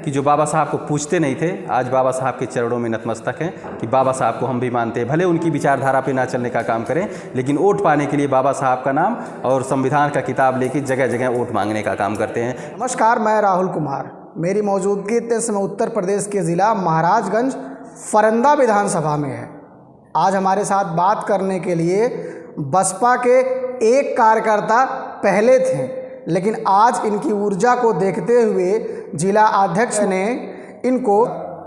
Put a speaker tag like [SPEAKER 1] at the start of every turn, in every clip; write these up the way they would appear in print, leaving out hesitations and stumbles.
[SPEAKER 1] कि जो बाबा साहब को पूछते नहीं थे, आज बाबा साहब के चरणों में नतमस्तक हैं कि बाबा साहब को हम भी मानते हैं। भले उनकी विचारधारा पे ना चलने का काम करें, लेकिन वोट पाने के लिए बाबा साहब का नाम और संविधान का किताब लेके जगह जगह वोट मांगने का काम करते हैं।
[SPEAKER 2] नमस्कार, मैं राहुल कुमार। मेरी मौजूदगी इस समय उत्तर प्रदेश के ज़िला महाराजगंज फरंदा विधानसभा में है। आज हमारे साथ बात करने के लिए बसपा के एक कार्यकर्ता पहले थे, लेकिन आज इनकी ऊर्जा को देखते हुए जिला अध्यक्ष ने इनको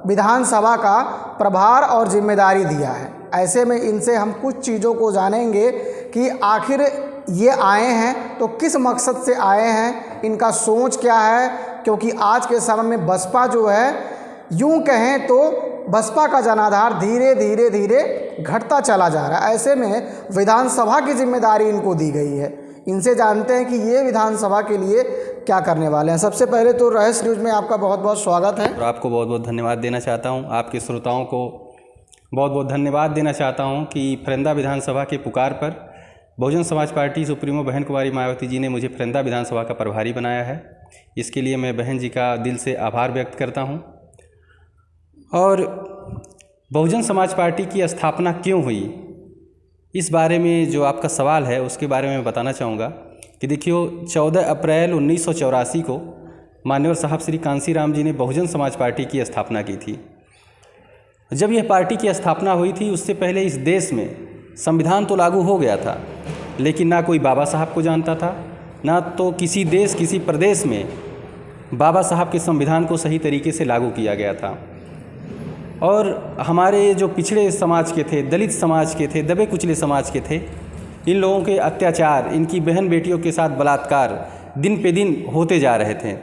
[SPEAKER 2] विधानसभा का प्रभार और जिम्मेदारी दिया है। ऐसे में इनसे हम कुछ चीज़ों को जानेंगे कि आखिर ये आए हैं तो किस मकसद से आए हैं, इनका सोच क्या है, क्योंकि आज के समय में बसपा जो है, यूं कहें तो बसपा का जनाधार धीरे धीरे धीरे घटता चला जा रहा है। ऐसे में विधानसभा की जिम्मेदारी इनको दी गई है। इनसे जानते हैं कि ये विधानसभा के लिए क्या करने वाले हैं। सबसे पहले तो रहस्य न्यूज़ में आपका बहुत बहुत स्वागत है।
[SPEAKER 1] और आपको बहुत बहुत धन्यवाद देना चाहता हूँ, आपके श्रोताओं को बहुत बहुत धन्यवाद देना चाहता हूँ कि फरंदा विधानसभा के पुकार पर बहुजन समाज पार्टी सुप्रीमो बहन कुमारी मायावती जी ने मुझे फरंदा विधानसभा का प्रभारी बनाया है। इसके लिए मैं बहन जी का दिल से आभार व्यक्त करता हूँ। और बहुजन समाज पार्टी की स्थापना क्यों हुई, इस बारे में जो आपका सवाल है उसके बारे में बताना चाहूँगा कि देखियो 14 अप्रैल 1984 को मान्यवर साहब श्री कांसीराम जी ने बहुजन समाज पार्टी की स्थापना की थी। जब यह पार्टी की स्थापना हुई थी, उससे पहले इस देश में संविधान तो लागू हो गया था, लेकिन ना कोई बाबा साहब को जानता था, ना तो किसी देश किसी प्रदेश में बाबा साहब के संविधान को सही तरीके से लागू किया गया था। और हमारे जो पिछड़े समाज के थे, दलित समाज के थे, दबे कुचले समाज के थे, इन लोगों के अत्याचार, इनकी बहन बेटियों के साथ बलात्कार दिन पे दिन होते जा रहे थे।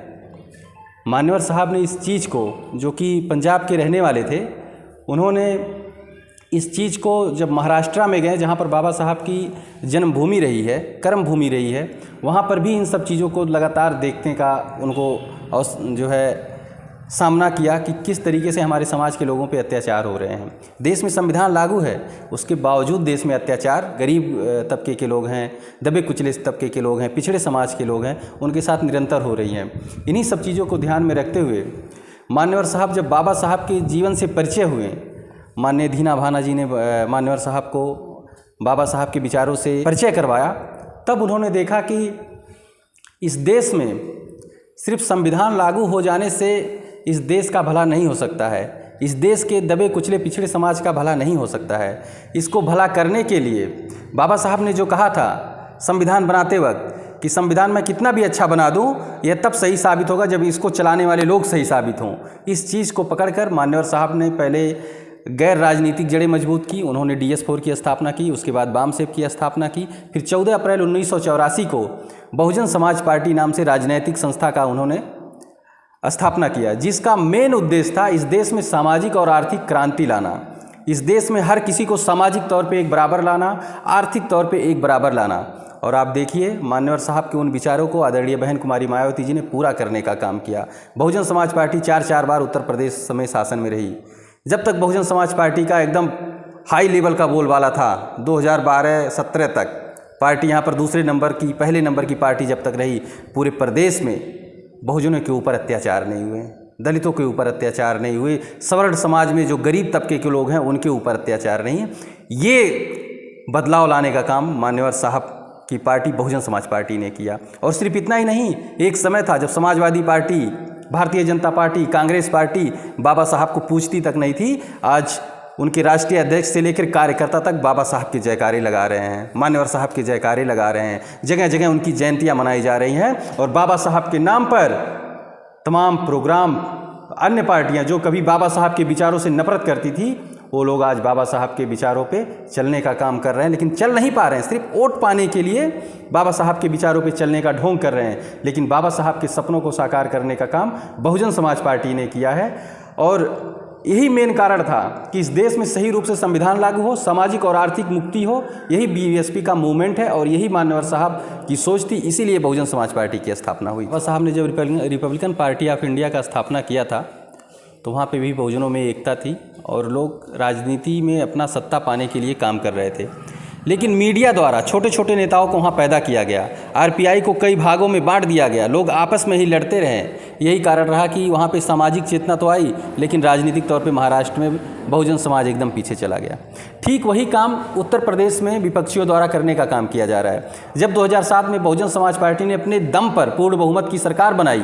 [SPEAKER 1] मान्यवर साहब ने इस चीज़ को, जो कि पंजाब के रहने वाले थे, उन्होंने इस चीज़ को जब महाराष्ट्र में गए, जहाँ पर बाबा साहब की जन्मभूमि रही है, कर्म भूमि रही है, वहाँ पर भी इन सब चीज़ों को लगातार देखने का उनको जो है सामना किया कि किस तरीके से हमारे समाज के लोगों पे अत्याचार हो रहे हैं। देश में संविधान लागू है, उसके बावजूद देश में अत्याचार गरीब तबके के लोग हैं, दबे कुचले तबके के लोग हैं, पिछड़े समाज के लोग हैं, उनके साथ निरंतर हो रही हैं। इन्हीं सब चीज़ों को ध्यान में रखते हुए मान्यवर साहब जब बाबा साहब के जीवन से परिचय हुए, माननीय धीना भाना जी ने मान्यवर साहब को बाबा साहब के विचारों से परिचय करवाया, तब उन्होंने देखा कि इस देश में सिर्फ संविधान लागू हो जाने से इस देश का भला नहीं हो सकता है, इस देश के दबे कुचले पिछड़े समाज का भला नहीं हो सकता है। इसको भला करने के लिए बाबा साहब ने जो कहा था संविधान बनाते वक्त कि संविधान मैं कितना भी अच्छा बना दूं, यह तब सही साबित होगा जब इसको चलाने वाले लोग सही साबित हों। इस चीज़ को पकड़कर मान्यवर साहब ने पहले गैर राजनीतिक जड़ें मजबूत की, उन्होंने DS4 की स्थापना की, उसके बाद बामसेप की स्थापना की, फिर 14 अप्रैल 1984 को बहुजन समाज पार्टी नाम से राजनैतिक संस्था का उन्होंने स्थापना किया, जिसका मेन उद्देश्य था इस देश में सामाजिक और आर्थिक क्रांति लाना, इस देश में हर किसी को सामाजिक तौर पे एक बराबर लाना, आर्थिक तौर पे एक बराबर लाना। और आप देखिए मान्यवर साहब के उन विचारों को आदरणीय बहन कुमारी मायावती जी ने पूरा करने का काम किया। बहुजन समाज पार्टी 4 बार उत्तर प्रदेश में शासन में रही। जब तक बहुजन समाज पार्टी का एकदम हाई लेवल का बोलबाला था, 2012-17 तक पार्टी यहाँ पर दूसरे नंबर की, पहले नंबर की पार्टी जब तक रही, पूरे प्रदेश में बहुजनों के ऊपर अत्याचार नहीं हुए, दलितों के ऊपर अत्याचार नहीं हुए, सवर्ण समाज में जो गरीब तबके के लोग हैं उनके ऊपर अत्याचार नहीं है। ये बदलाव लाने का काम मान्यवर साहब की पार्टी बहुजन समाज पार्टी ने किया। और सिर्फ इतना ही नहीं, एक समय था जब Samajwadi party, Bharatiya Janata party, Congress party बाबा साहब को पूछती तक नहीं थी। आज उनके राष्ट्रीय अध्यक्ष से लेकर कार्यकर्ता तक बाबा साहब के जयकारे लगा रहे हैं, मान्यवर साहब के जयकारे लगा रहे हैं, जगह जगह उनकी जयंतियां मनाई जा रही हैं। और बाबा साहब के नाम पर तमाम प्रोग्राम, अन्य पार्टियां जो कभी बाबा साहब के विचारों से नफरत करती थी, वो लोग आज बाबा साहब के विचारों पे चलने का काम कर रहे हैं, लेकिन चल नहीं पा रहे हैं। सिर्फ वोट पाने के लिए बाबा साहब के विचारों पे चलने का ढोंग कर रहे हैं, लेकिन बाबा साहब के सपनों को साकार करने का काम बहुजन समाज पार्टी ने किया है। और यही मेन कारण था कि इस देश में सही रूप से संविधान लागू हो, सामाजिक और आर्थिक मुक्ति हो। यही BSP का मूवमेंट है और यही मान्यवर साहब की सोच थी, इसीलिए बहुजन समाज पार्टी की स्थापना हुई। बाबा साहब ने जब रिपब्लिकन पार्टी ऑफ इंडिया का स्थापना किया था, तो वहाँ पे भी बहुजनों में एकता थी और लोग राजनीति में अपना सत्ता पाने के लिए काम कर रहे थे। लेकिन मीडिया द्वारा छोटे छोटे नेताओं को वहाँ पैदा किया गया, RPI को कई भागों में बांट दिया गया, लोग आपस में ही लड़ते रहे। यही कारण रहा कि वहाँ पे सामाजिक चेतना तो आई, लेकिन राजनीतिक तौर पे महाराष्ट्र में बहुजन समाज एकदम पीछे चला गया। ठीक वही काम उत्तर प्रदेश में विपक्षियों द्वारा करने का काम किया जा रहा है। जब 2007 में बहुजन समाज पार्टी ने अपने दम पर पूर्ण बहुमत की सरकार बनाई,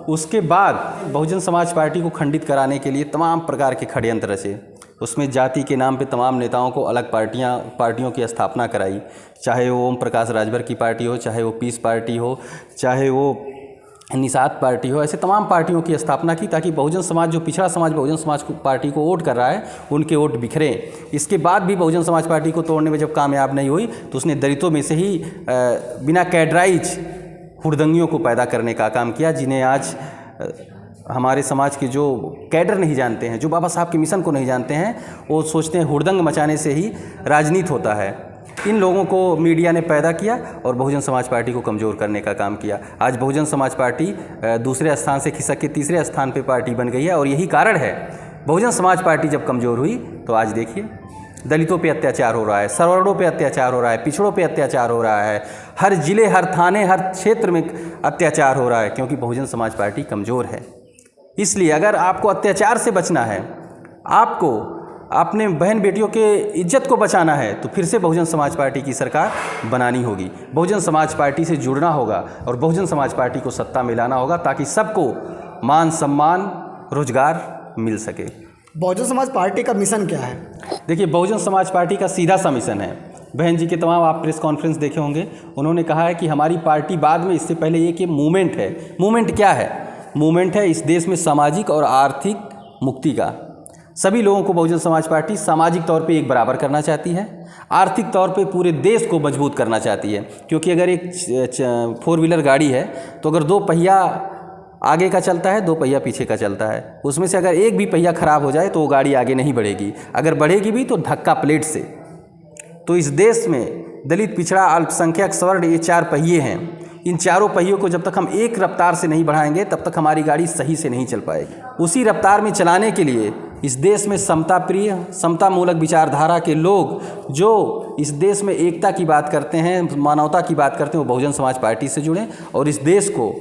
[SPEAKER 1] उसके बाद बहुजन समाज पार्टी को खंडित कराने के लिए तमाम प्रकार के षड्यंत्र रचे। उसमें जाति के नाम पे तमाम नेताओं को अलग पार्टियों की स्थापना कराई, चाहे वो ओम प्रकाश राजभर की पार्टी हो, चाहे वो पीस पार्टी हो, चाहे वो निषाद पार्टी हो, ऐसे तमाम पार्टियों की स्थापना की ताकि बहुजन समाज, जो पिछड़ा समाज बहुजन समाज पार्टी को वोट कर रहा है, उनके वोट बिखरें। इसके बाद भी बहुजन समाज पार्टी को तोड़ने में जब कामयाब नहीं हुई तो उसने दलितों में से ही बिना कैडराइज हुड़दंगियों को पैदा करने का काम किया, जिन्हें आज हमारे समाज के जो कैडर नहीं जानते हैं, जो बाबा साहब के मिशन को नहीं जानते हैं, वो सोचते हैं हुड़दंग मचाने से ही राजनीति होता है। इन लोगों को मीडिया ने पैदा किया और बहुजन समाज पार्टी को कमज़ोर करने का काम किया। आज बहुजन समाज पार्टी दूसरे स्थान से खिसक के तीसरे स्थान पे पार्टी बन गई है और यही कारण है। बहुजन समाज पार्टी जब कमज़ोर हुई तो आज देखिए दलितों पे अत्याचार हो रहा है, सवर्णों पे अत्याचार हो रहा है, पिछड़ों पे अत्याचार हो रहा है, हर जिले, हर थाने, हर क्षेत्र में अत्याचार हो रहा है, क्योंकि बहुजन समाज पार्टी कमज़ोर है। इसलिए अगर आपको अत्याचार से बचना है, आपको अपने बहन बेटियों के इज्जत को बचाना है, तो फिर से बहुजन समाज पार्टी की सरकार बनानी होगी। बहुजन समाज पार्टी से जुड़ना होगा और बहुजन समाज पार्टी को सत्ता में लाना होगा ताकि सबको मान सम्मान, रोजगार मिल सके।
[SPEAKER 2] बहुजन समाज पार्टी का मिशन क्या है?
[SPEAKER 1] देखिए, बहुजन समाज पार्टी का सीधा सा मिशन है। बहन जी के तमाम आप प्रेस कॉन्फ्रेंस देखे होंगे, उन्होंने कहा है कि हमारी पार्टी बाद में, इससे पहले ये कि मूवमेंट है। मूवमेंट क्या है? मूवमेंट है इस देश में सामाजिक और आर्थिक मुक्ति का। सभी लोगों को बहुजन समाज पार्टी सामाजिक तौर पे एक बराबर करना चाहती है, आर्थिक तौर पे पूरे देश को मजबूत करना चाहती है। क्योंकि अगर एक 4 व्हीलर गाड़ी है तो अगर 2 पहिया आगे का चलता है, 2 पहिया पीछे का चलता है, उसमें से अगर एक भी पहिया खराब हो जाए तो वो गाड़ी आगे नहीं बढ़ेगी, अगर बढ़ेगी भी तो धक्का प्लेट से। तो इस देश में दलित, पिछड़ा, अल्पसंख्यक, स्वर्ण, ये 4 पहिए हैं। इन चारों पहियों को जब तक हम एक रफ्तार से नहीं बढ़ाएंगे तब तक हमारी गाड़ी सही से नहीं चल पाएगी। उसी रफ्तार में चलाने के लिए इस देश में समता प्रिय, समता मूलक विचारधारा के लोग जो इस देश में एकता की बात करते हैं, मानवता की बात करते हैं, वो बहुजन समाज पार्टी से जुड़ें और इस देश को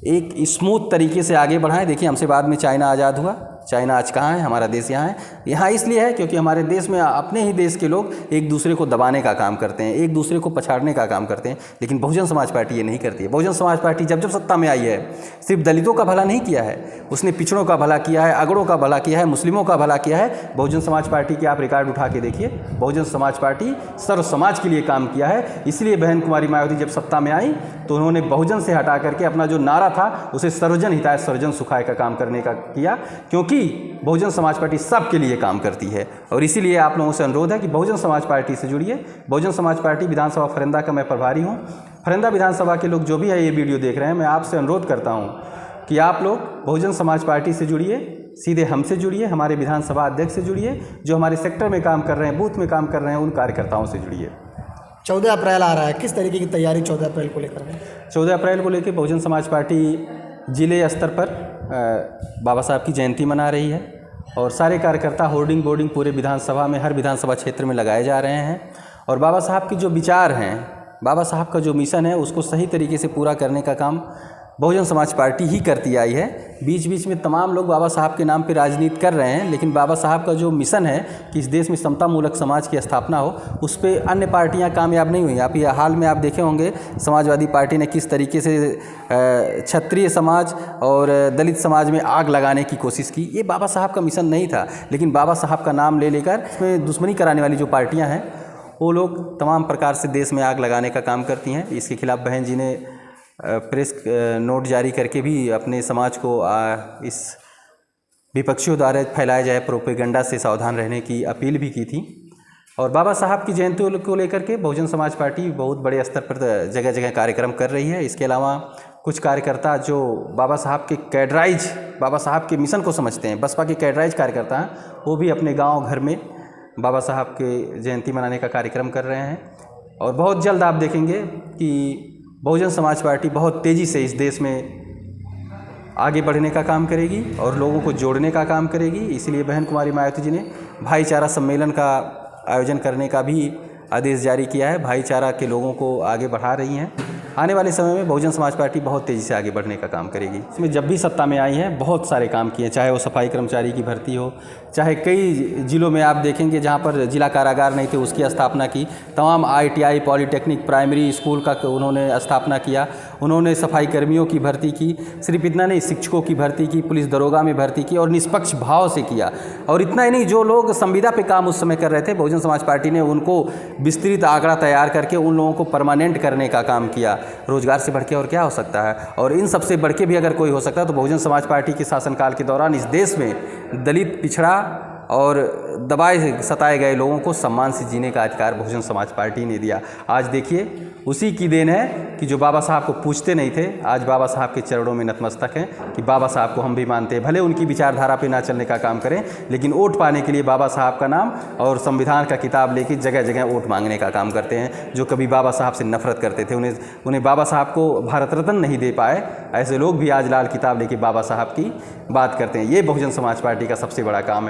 [SPEAKER 1] एक स्मूथ तरीके से आगे बढ़ाएं। देखिए, हमसे बाद में चाइना आज़ाद हुआ, चाइना आज कहाँ है? हमारा देश यहाँ है। यहाँ इसलिए है क्योंकि हमारे देश में अपने ही देश के लोग एक दूसरे को दबाने का काम करते हैं, एक दूसरे को पछाड़ने का काम करते हैं, लेकिन बहुजन समाज पार्टी ये नहीं करती है। बहुजन समाज पार्टी जब जब सत्ता में आई है, सिर्फ दलितों का भला नहीं किया है, उसने पिछड़ों का भला किया है, अगड़ों का भला किया है, मुस्लिमों का भला किया है। बहुजन समाज पार्टी के आप रिकॉर्ड उठा के देखिए, बहुजन समाज पार्टी सर्व समाज के लिए काम किया है। इसलिए बहन कुमारी मायावती जब सत्ता में आई तो उन्होंने बहुजन से हटा करके अपना जो नारा था उसे सर्वजन हिताय सर्वजन सुखाय का काम करने का किया, क्योंकि बहुजन समाज पार्टी सबके लिए काम करती है। और इसीलिए आप लोगों से अनुरोध है कि बहुजन समाज पार्टी से जुड़िए। बहुजन समाज पार्टी विधानसभा फरेंदा का मैं प्रभारी हूँ। फरेंदा विधानसभा के लोग जो भी है ये वीडियो देख रहे हैं, मैं आपसे अनुरोध करता हूँ कि आप लोग बहुजन समाज पार्टी से जुड़िए, सीधे हमसे जुड़िए, हमारे विधानसभा अध्यक्ष से जुड़िए, जो हमारे सेक्टर में काम कर रहे हैं, बूथ में काम कर रहे हैं, उन कार्यकर्ताओं से जुड़िए।
[SPEAKER 2] 14 अप्रैल आ रहा है, किस तरीके की तैयारी 14 अप्रैल को लेकर है?
[SPEAKER 1] 14 अप्रैल को लेकर बहुजन समाज पार्टी जिले स्तर पर बाबा साहब की जयंती मना रही है और सारे कार्यकर्ता होर्डिंग बोर्डिंग पूरे विधानसभा में, हर विधानसभा क्षेत्र में लगाए जा रहे हैं। और बाबा साहब के जो विचार हैं, बाबा साहब का जो मिशन है, उसको सही तरीके से पूरा करने का काम बहुजन समाज पार्टी ही करती आई है। बीच बीच में तमाम लोग बाबा साहब के नाम पे राजनीति कर रहे हैं, लेकिन बाबा साहब का जो मिशन है कि इस देश में समता मूलक समाज की स्थापना हो, उस पर अन्य पार्टियां कामयाब नहीं हुई। आप ये हाल में आप देखे होंगे समाजवादी पार्टी ने किस तरीके से क्षत्रिय समाज और दलित समाज में आग लगाने की कोशिश की। ये बाबा साहब का मिशन नहीं था, लेकिन बाबा साहब का नाम ले लेकर इसमें दुश्मनी कराने वाली जो पार्टियाँ हैं, वो लोग तमाम प्रकार से देश में आग लगाने का काम करती हैं। इसके खिलाफ बहन जी ने प्रेस नोट जारी करके भी अपने समाज को इस विपक्षियों द्वारा फैलाए जाए प्रोपेगेंडा से सावधान रहने की अपील भी की थी। और बाबा साहब की जयंती को लेकर के बहुजन समाज पार्टी बहुत बड़े स्तर पर जगह जगह कार्यक्रम कर रही है। इसके अलावा कुछ कार्यकर्ता जो बाबा साहब के कैडराइज, बाबा साहब के मिशन को समझते हैं, बसपा के कैडराइज कार्यकर्ता हैं, वो भी अपने गाँव घर में बाबा साहब के जयंती मनाने का कार्यक्रम कर रहे हैं। और बहुत जल्द आप देखेंगे कि बहुजन समाज पार्टी बहुत तेज़ी से इस देश में आगे बढ़ने का काम करेगी और लोगों को जोड़ने का काम करेगी। इसलिए बहन कुमारी मायावती जी ने भाईचारा सम्मेलन का आयोजन करने का भी आदेश जारी किया है। भाईचारा के लोगों को आगे बढ़ा रही हैं। आने वाले समय में बहुजन समाज पार्टी बहुत तेज़ी से आगे बढ़ने का काम करेगी। इसमें जब भी सत्ता में आई है बहुत सारे काम किए, चाहे वो सफाई कर्मचारी की भर्ती हो, चाहे कई ज़िलों में आप देखेंगे जहाँ पर जिला कारागार नहीं थे उसकी स्थापना की, तमाम ITI पॉलिटेक्निक प्राइमरी स्कूल का उन्होंने स्थापना किया, उन्होंने सफाई कर्मियों की भर्ती की, सिर्फ इतना नहीं शिक्षकों की भर्ती की, पुलिस दरोगा में भर्ती की और निष्पक्ष भाव से किया। और इतना ही नहीं, जो लोग संविदा पे काम उस समय कर रहे थे बहुजन समाज पार्टी ने उनको विस्तृत आंकड़ा तैयार करके उन लोगों को परमानेंट करने का काम किया। रोजगार से बढ़ के और क्या हो सकता है, और इन सबसे बढ़ के भी अगर कोई हो सकता है तो बहुजन समाज पार्टी के शासनकाल के दौरान इस देश में दलित, पिछड़ा और दबाए सताए गए लोगों को सम्मान से जीने का अधिकार बहुजन समाज पार्टी ने दिया। आज देखिए उसी की देन है कि जो बाबा साहब को पूछते नहीं थे आज बाबा साहब के चरणों में नतमस्तक हैं कि बाबा साहब को हम भी मानते हैं। भले उनकी विचारधारा पे ना चलने का काम करें, लेकिन वोट पाने के लिए बाबा साहब का नाम और संविधान का किताब लेके जगह जगह वोट मांगने का काम करते हैं। जो कभी बाबा साहब से नफरत करते थे, उन्हें बाबा साहब को भारत रत्न नहीं दे पाए, ऐसे लोग भी आज लाल किताब लेके बाबा साहब की बात करते हैं। ये बहुजन समाज पार्टी का सबसे बड़ा काम है।